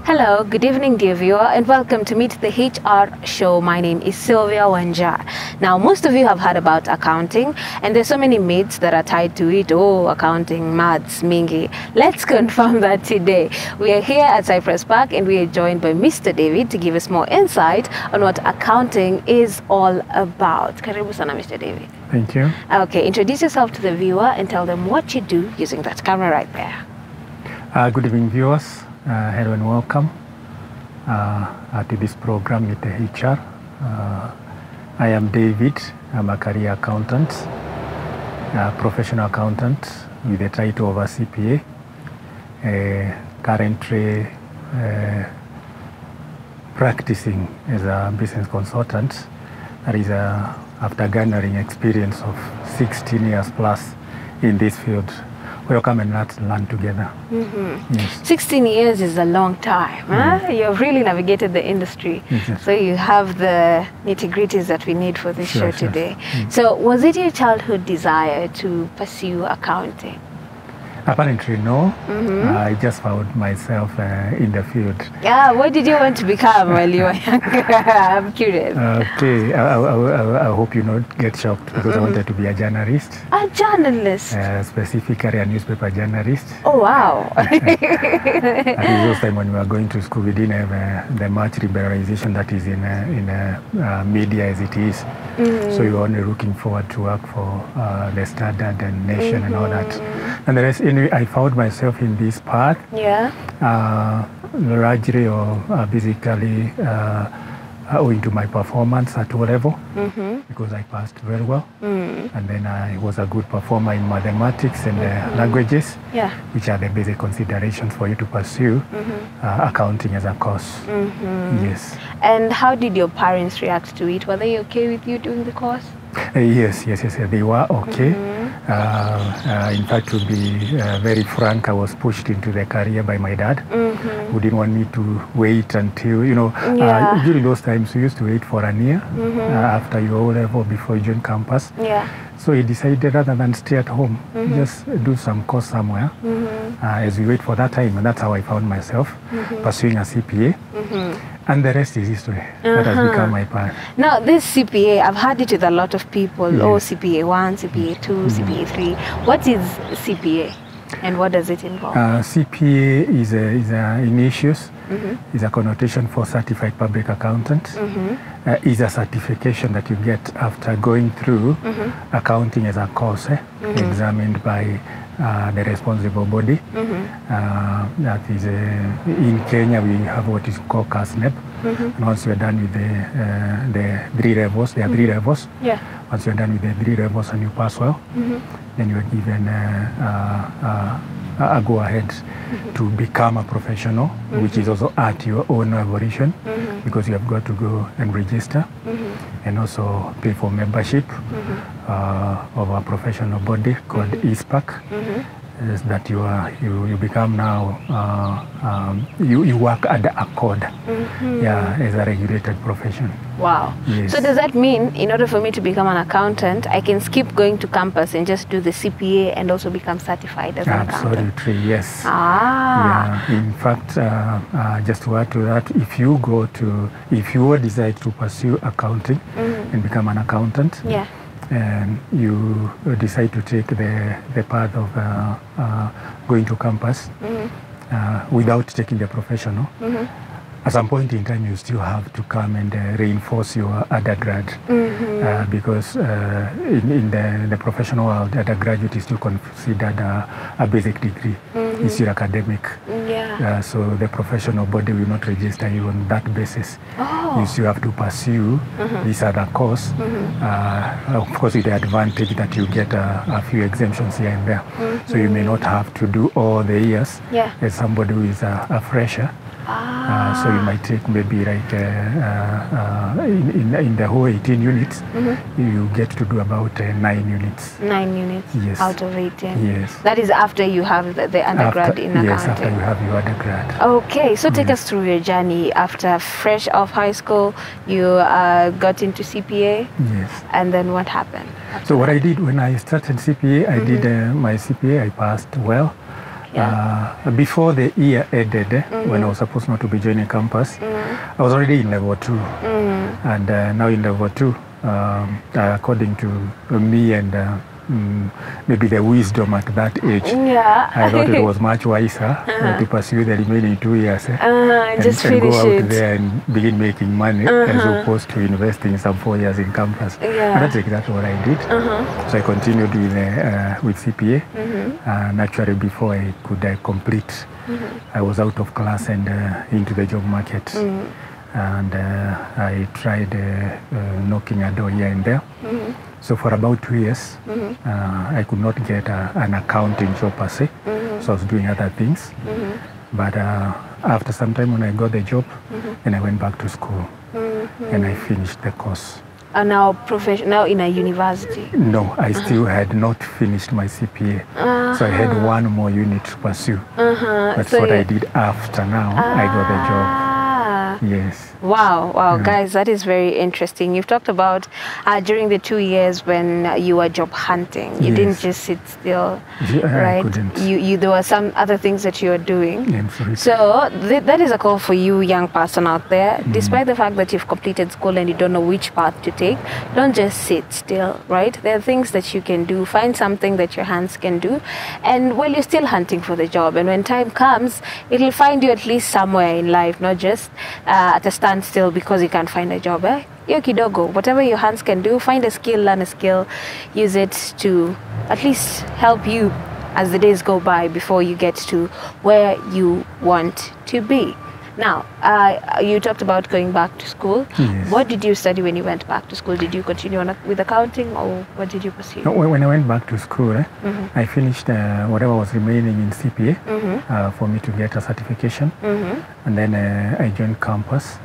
Hello, good evening, dear viewer, and welcome to Meet the HR Show. My name is Sylvia Wanja. Now, most of you have heard about accounting, and there's so many myths that are tied to it. Oh, accounting, maths, mingi. Let's confirm that today. We are here at Cypress Park, and we are joined by Mr. David to give us more insight on what accounting is all about. Karibu sana, Mr. David. Thank you. Okay, introduce yourself to the viewer and tell them what you do using that camera right there. Good evening, viewers. Hello and welcome to this program with the HR. I am David. I'm a career accountant, professional accountant with the title of a CPA. Currently practicing as a business consultant. That is after garnering experience of 16 years plus in this field. Welcome and let's learn together. Yes. 16 years is a long time. Huh? You've really navigated the industry. Yes. So you have the nitty-gritties that we need for this show today. So was it your childhood desire to pursue accounting? Apparently, no. I just found myself in the field. Yeah, what did you want to become while you were younger? I'm curious. Okay, I hope you not get shocked because I wanted to be a journalist. A journalist? Specifically a newspaper journalist. Oh, wow. At those time when we were going to school, we didn't have the much liberalization that is in media as it is. So you were only looking forward to work for the Standard and Nation and all that. And the rest, anyway, I found myself in this path. Yeah. Largely or basically owing to my performance at O level, because I passed very well. And then I was a good performer in mathematics and languages, which are the basic considerations for you to pursue accounting as a course. Yes. And how did your parents react to it? Were they okay with you doing the course? Yes, they were okay. In fact, to be very frank, I was pushed into the career by my dad, who didn't want me to wait until, during those times we used to wait for a year after your O level before you join campus. So he decided rather than stay at home, just do some course somewhere as we wait for that time. And that's how I found myself pursuing a CPA. And the rest is history. That has become my path. Now, this CPA, I've heard it with a lot of people. Oh, CPA 1, CPA 2, CPA 3. What is CPA and what does it involve? CPA is in issues, is a connotation for certified public accountant. Is a certification that you get after going through accounting as a course, examined by the responsible body. That is in Kenya we have what is called CASNEP. And once you're done with the 3 levels, there are 3 levels. Once you're done with the 3 levels and you pass well, then you're given a go ahead to become a professional, which is also at your own volition, because you have got to go and register and also pay for membership of a professional body called ISPAC. Is that you become now you work under a code, as a regulated profession. Wow. Yes. So does that mean in order for me to become an accountant, I can skip going to campus and just do the CPA and also become certified as an accountant? Absolutely, yes. In fact, just to add to that, if you decide to pursue accounting and become an accountant, and you decide to take the path of going to campus without taking the professional, at some point in time you still have to come and reinforce your undergrad, because in the professional world, undergraduate is still considered a basic degree. It's your academic. So the professional body will not register you on that basis. You still have to pursue this other course, of course with the advantage that you get a few exemptions here and there. So you may not have to do all the years as somebody who is a fresher. So you might take maybe like in the whole 18 units, you get to do about 9 units. 9 units out of 18. Yes. That is after you have the undergrad in accounting. Yes, after you have your undergrad. Okay, so take us through your journey. After fresh off high school, you got into CPA. Yes. And then what happened? So what I did when I started CPA, I did my CPA, I passed well. Before the year ended, when I was supposed not to be joining campus, I was already in level 2. And now in level 2, according to me and maybe the wisdom at that age, I thought it was much wiser to pursue the remaining 2 years and go out there and begin making money as opposed to investing some 4 years in campus. And that's exactly what I did. So I continued with CPA, and actually before I could complete, I was out of class and into the job market. And I tried knocking a door here and there. So for about 2 years, I could not get an accounting job per se. So I was doing other things. But after some time when I got the job, then I went back to school and I finished the course. And now in a university? No, I still had not finished my CPA. So I had one more unit to pursue. That's so what I did after now I got the job. Yes. Wow, guys, that is very interesting. You've talked about during the 2 years when you were job hunting, you didn't just sit still, right? I couldn't. There were some other things that you were doing. So that is a call for you, young person out there. Despite the fact that you've completed school and you don't know which path to take, don't just sit still, right? There are things that you can do. Find something that your hands can do, and while you're still hunting for the job, and when time comes, it'll find you at least somewhere in life, not just at a standstill because you can't find a job. Yo kidogo, whatever your hands can do, find a skill, learn a skill, use it to at least help you as the days go by before you get to where you want to be. Now, you talked about going back to school. Yes. What did you study when you went back to school? Did you continue with accounting, or what did you pursue? No, when I went back to school, I finished whatever was remaining in CPA for me to get a certification. And then I joined campus,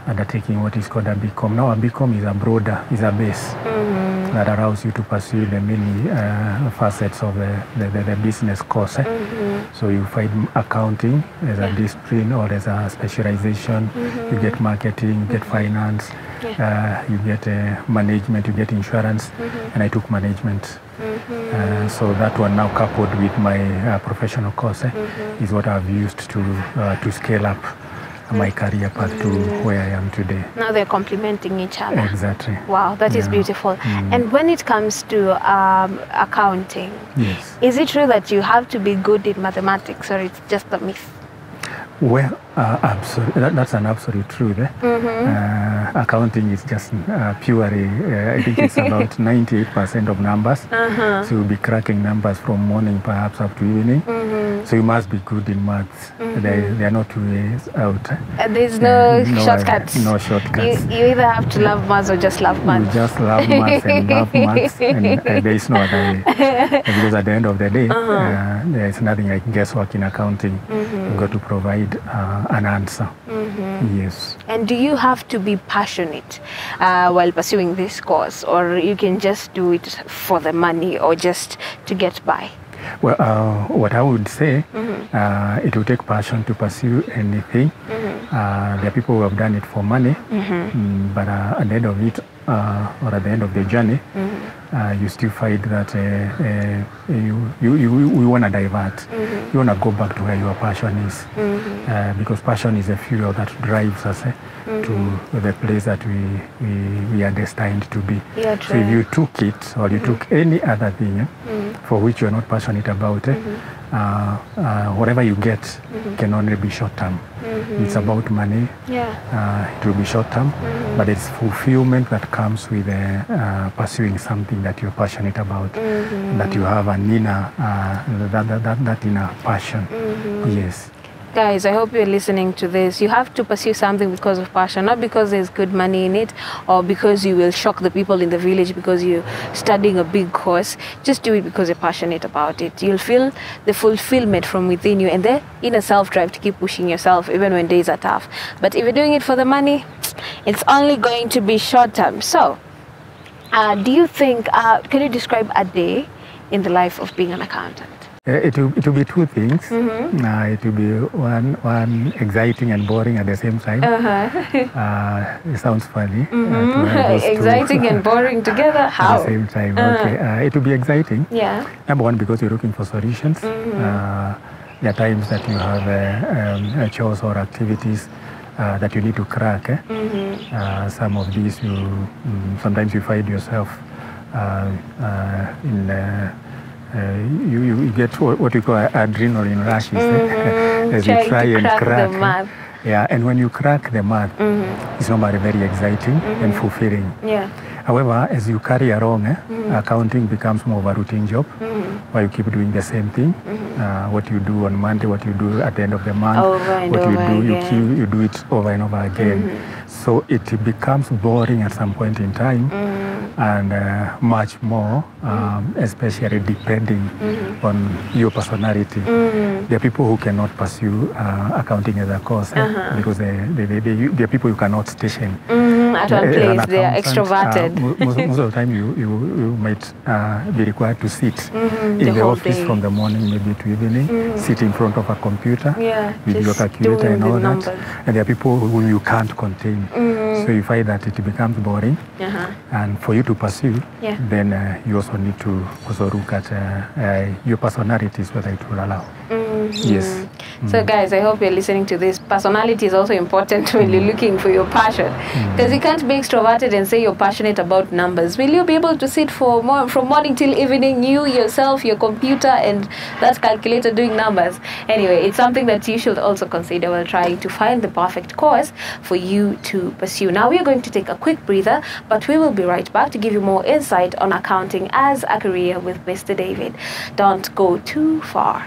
undertaking what is called a BCom. Now a BCom is a base that allows you to pursue the many facets of the business course. So you find accounting as a discipline or as a specialization, you get marketing, you get finance, you get management, you get insurance, and I took management. So that one now coupled with my professional course is what I've used to scale up my career path to where I am today. Now they're complementing each other. Exactly. Wow, that is beautiful. And when it comes to accounting, is it true that you have to be good in mathematics, or it's just a myth? Well, absolutely. That's an absolute truth. Accounting is just purely, I think it's about 98% of numbers. So you'll be cracking numbers from morning perhaps up to evening. So you must be good in maths. There are no two ways out. There's no shortcuts. No shortcuts. You either have to love maths or just love maths. You just love maths and love maths, and there is no other way. Because at the end of the day, there is nothing like guesswork in accounting. You've got to provide an answer. Yes. And do you have to be passionate while pursuing this course, or you can just do it for the money or just to get by? Well, what I would say, it will take passion to pursue anything. There are people who have done it for money, but at the end of it, or at the end of the journey, you still find that you want to divert. You want to go back to where your passion is, because passion is a fuel that drives us to the place that we are destined to be. So if you took it, or you took any other thing for which you are not passionate about, whatever you get can only be short term. It's about money. It will be short term, but it's fulfillment that comes with pursuing something that you're passionate about, that you have an inner, that inner passion. Yes. Guys, I hope you're listening to this. You have to pursue something because of passion, not because there's good money in it, or because you will shock the people in the village because you're studying a big course. Just do it because you're passionate about it. You'll feel the fulfillment from within you and the inner self-drive to keep pushing yourself even when days are tough. But if you're doing it for the money, it's only going to be short-term. So, do you think, can you describe a day in the life of being an accountant? It will be two things. It will be one exciting and boring at the same time. It sounds funny. Exciting and boring together? How? At the same time. Okay. It will be exciting. Yeah. Number one, because you're looking for solutions. There are times that you have chores or activities that you need to crack. Some of these, sometimes you find yourself you get what you call adrenaline rushes as you try and crack the math. Yeah, and when you crack the math, it's normally very exciting and fulfilling. Yeah. However, as you carry along, accounting becomes more of a routine job, where you keep doing the same thing. What you do on Monday, what you do at the end of the month, you do it over and over again. So it becomes boring at some point in time, and much more, especially depending on your personality. There are people who cannot pursue accounting as a course because there are people you cannot station. At one place, they are extroverted. Most of the time, you might be required to sit in the office from the morning maybe to evening, sit in front of a computer with your calculator and all that. And there are people whom you can't contain. So you find that it becomes boring. And for you to pursue, then you also need to also look at your personalities, whether it will allow. Yes. So guys, I hope you're listening to this. Personality is also important when you're looking for your passion. Because you can't be extroverted and say you're passionate about numbers. Will you be able to sit from morning till evening, you yourself, your computer, and that calculator doing numbers? Anyway, it's something that you should also consider while trying to find the perfect course for you to pursue. Now we're going to take a quick breather, but we will be right back to give you more insight on accounting as a career with Mr. David. Don't go too far.